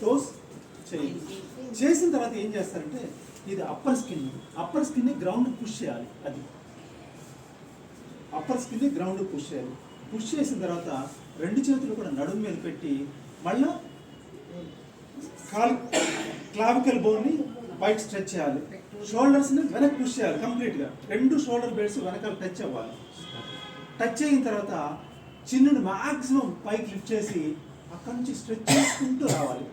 Toes చేయండి. చేసిన తర్వాత ఏం చేస్తారంటే ఇది అప్పర్ స్కిన్ని గ్రౌండ్ పుష్ చేయాలి. అది అప్పర్ స్కిన్ని గ్రౌండ్ పుష్ చేయాలి. పుష్ చేసిన తర్వాత రెండు చేతులు కూడా నడుము మీద పెట్టి మళ్ళీ క్లావికల్ బోన్ని బయట స్ట్రెచ్ చేయాలి. షోల్డర్స్ని వెనక్కి పుష్ చేయాలి కంప్లీట్గా. రెండు షోల్డర్ బెల్ట్స్ వెనకాల టచ్ అవ్వాలి. టచ్ అయిన తర్వాత చిన్నుని మ్యాక్సిమం పైకి లిఫ్ట్ చేసి అక్కడి నుంచి స్ట్రెచ్ చేసుకుంటూ రావాలి.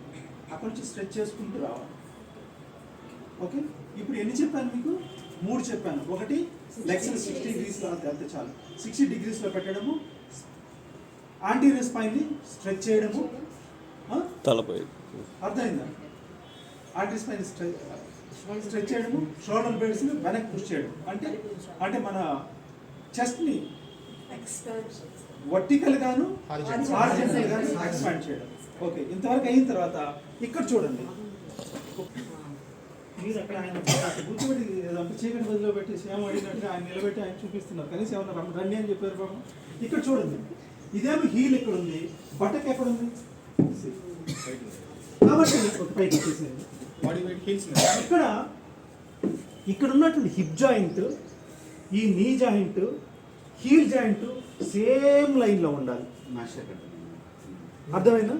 ఓకే, ఇప్పుడు ఎన్ని చెప్పాను మీకు? 3 చెప్పాను. ఒకటి లెగ్స్ 60 degreesలో అంతే చాలు. 60 degreesలో పెట్టడము, యాంటీరియర్ స్పైన్ని స్ట్రెచ్ చేయడము, తలపై అర్థమైందా? యాంటీరియర్ స్పైన్ స్ట్రెచ్ చేయడము, షోల్డర్ బెల్ట్స్ని వెనక్కి పుష్ చేయడం. అంటే మన చెస్ట్ని వర్టికల్ గాను హారిజాంటల్ గాను ఎక్స్పాండ్ చేయడం. ఓకే, ఇంతవరకు అయిన తర్వాత ఇక్కడ చూడండి. మీరు అక్కడ ఆయన కూర్చోబెట్టి చీకటి బదిలో పెట్టి సేమ అడిగినట్టుగా ఆయన నిలబెట్టి ఆయన చూపిస్తున్నారు. కనీసం ఏమన్నా రండి అని చెప్పారు బాబు. ఇక్కడ చూడండి, ఇదేమో హీల్ ఎక్కడ ఉంది, బట్టక్ ఎక్కడ ఉంది కాబట్టి ఒక పైకి వచ్చేసింది. ఇక్కడ ఉన్నటువంటి హిప్ జాయింట్, ఈ knee joint, heal joint same లైన్లో ఉండాలి. అర్థమైందా?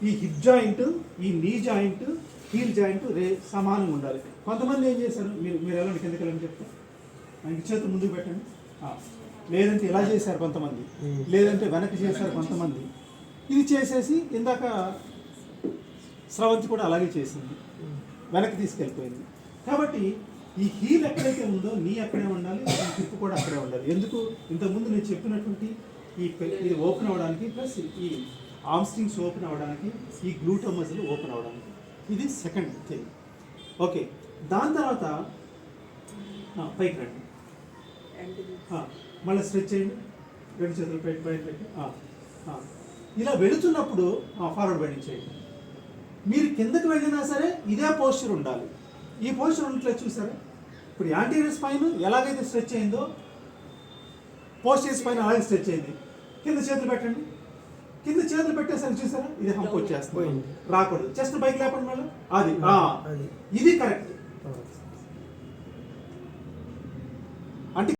ఈ హిప్ జాయింట్, ఈ నీ జాయింట్, హీల్ జాయింట్ సమానంగా ఉండాలి. కొంతమంది ఏం చేశారు, మీరు వెళ్ళండి కిందకి వెళ్ళండి చెప్తాను. ఆయనకి చేతులు ముందుకు పెట్టండి. లేదంటే ఇలా చేశారు కొంతమంది, లేదంటే వెనక్కి చేశారు కొంతమంది. ఇది చేసేసి ఇందాక స్రవంతి కూడా అలాగే చేసింది, వెనక్కి తీసుకెళ్ళిపోయింది. కాబట్టి ఈ హీల్ ఎక్కడైతే ఉందో నీ అక్కడే ఉండాలి, ఈ హిప్ కూడా అక్కడే ఉండాలి. ఎందుకు? ఇంతకుముందు నేను చెప్పినటువంటి ఇది ఓపెన్ అవ్వడానికి, ప్లస్ ఈ ఆర్మ్ స్ట్రింగ్స్ ఓపెన్ అవ్వడానికి, ఈ గ్లూటో మజిల్ ఓపెన్ అవ్వడానికి. ఇది సెకండ్ థింగ్. ఓకే, దాని తర్వాత పైకి రండి, మళ్ళీ స్ట్రెచ్ చేయండి, రెండు చేతులు పెట్టి పైకి పెట్టి ఇలా వెళుతున్నప్పుడు ఫార్వర్డ్ బెండింగ్ చేయండి. మీరు కిందకి వెళ్ళినా సరే ఇదే పోస్చర్ ఉండాలి. ఈ పోస్చర్ ఉండట్లేదు చూసారా? ఇప్పుడు యాంటీరియర్ స్పైన్ ఎలాగైతే స్ట్రెచ్ అయిందో పోస్చర్ స్పైన్ అలాగే స్ట్రెచ్ అయింది. కింద చేతులు పెట్టండి. కింద చేతులు పెట్టేసరికి చూసారా ఇది హంప్ వచ్చేస్తుంది, రాకూడదు. చెస్ట్ పైకి లేపండి మళ్ళీ. ఇది కరెక్ట్.